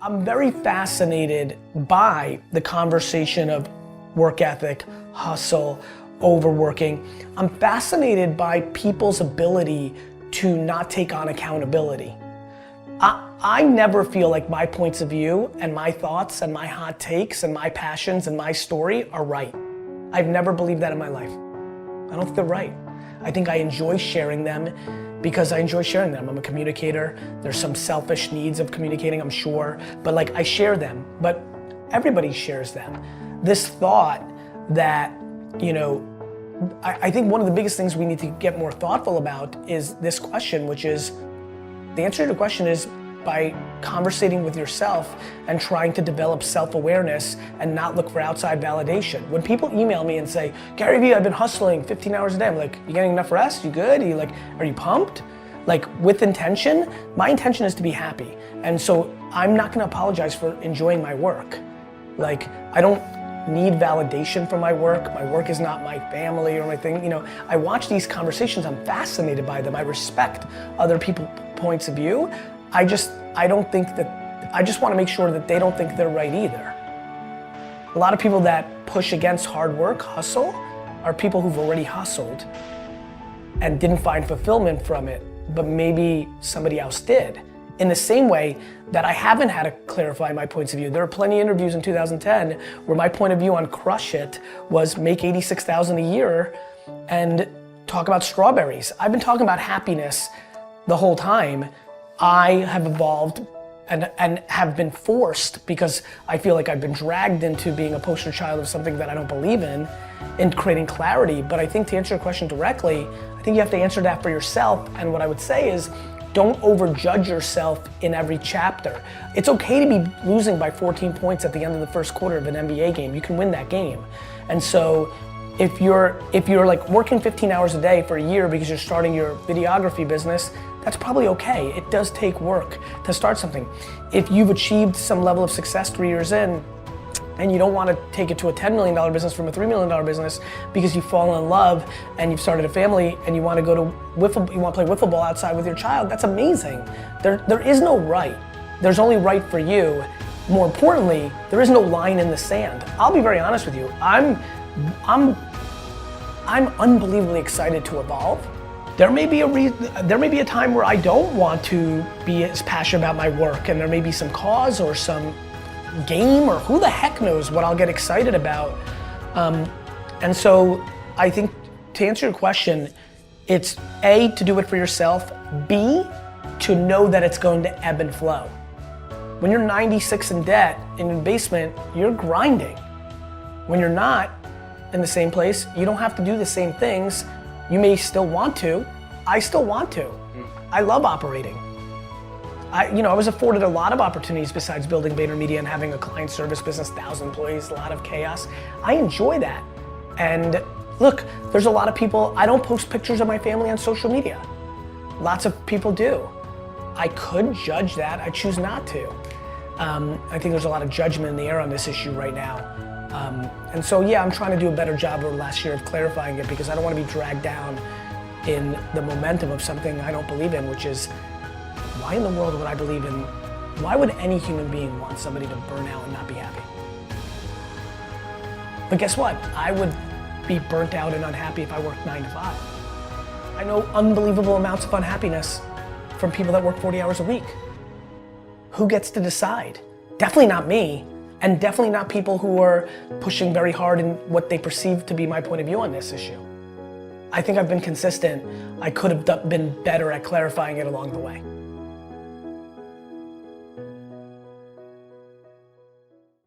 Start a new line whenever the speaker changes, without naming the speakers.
I'm very fascinated by the conversation of work ethic, hustle, overworking. I'm fascinated by people's ability to not take on accountability. I never feel like my points of view and my thoughts and my hot takes and my passions and my story are right. I've never believed that in my life. I don't think they're right. I think I enjoy sharing them because I enjoy sharing them. I'm a communicator. There's some selfish needs of communicating, I'm sure, but like I share them, but everybody shares them. This thought that, you know, I think one of the biggest things we need to get more thoughtful about is this question, which is, the answer to the question is by conversating with yourself and trying to develop self-awareness and not look for outside validation. When people email me and say, Gary Vee, I've been hustling 15 hours a day, I'm like, you getting enough rest? You good? Are you pumped? Like with intention, my intention is to be happy. And so I'm not gonna apologize for enjoying my work. Like, I don't need validation from my work. My work is not my family or my thing. You know, I watch these conversations, I'm fascinated by them. I respect other people's points of view. I just want to make sure that they don't think they're right either. A lot of people that push against hard work, hustle, are people who've already hustled and didn't find fulfillment from it, but maybe somebody else did. In the same way that I haven't had to clarify my points of view. There are plenty of interviews in 2010 where my point of view on crush it was make 86,000 a year and talk about strawberries. I've been talking about happiness the whole time. I have evolved and have been forced, because I feel like I've been dragged into being a poster child of something that I don't believe in creating clarity. But I think to answer your question directly, I think you have to answer that for yourself. And what I would say is, don't overjudge yourself in every chapter. It's okay to be losing by 14 points at the end of the first quarter of an NBA game. You can win that game. And so if you're like working 15 hours a day for a year because you're starting your videography business, that's probably okay. It does take work to start something. If you've achieved some level of success 3 years in, and you don't want to take it to a $10 million business from a $3 million business because you've fallen in love and you've started a family and you want to go to you want to play wiffle ball outside with your child, that's amazing. There is no right. There's only right for you. More importantly, there is no line in the sand. I'll be very honest with you. I'm unbelievably excited to evolve. There may be a time where I don't want to be as passionate about my work, and there may be some cause or some game, or who the heck knows what I'll get excited about. And so I think to answer your question, it's A, to do it for yourself, B, to know that it's going to ebb and flow. When you're 96 in debt in your basement, you're grinding. When you're not in the same place, you don't have to do the same things. You may still want to. I still want to. I love operating. I was afforded a lot of opportunities besides building VaynerMedia and having a client service business, 1,000 employees, a lot of chaos. I enjoy that. And look, there's a lot of people, I don't post pictures of my family on social media. Lots of people do. I could judge that, I choose not to. I think there's a lot of judgment in the air on this issue right now. And so yeah, I'm trying to do a better job over the last year of clarifying it, because I don't want to be dragged down in the momentum of something I don't believe in, which is, why in the world would I believe in, why would any human being want somebody to burn out and not be happy? But guess what? I would be burnt out and unhappy if I worked 9 to 5. I know unbelievable amounts of unhappiness from people that work 40 hours a week. Who gets to decide? Definitely not me, and definitely not people who are pushing very hard in what they perceive to be my point of view on this issue. I think I've been consistent. I could have been better at clarifying it along the way.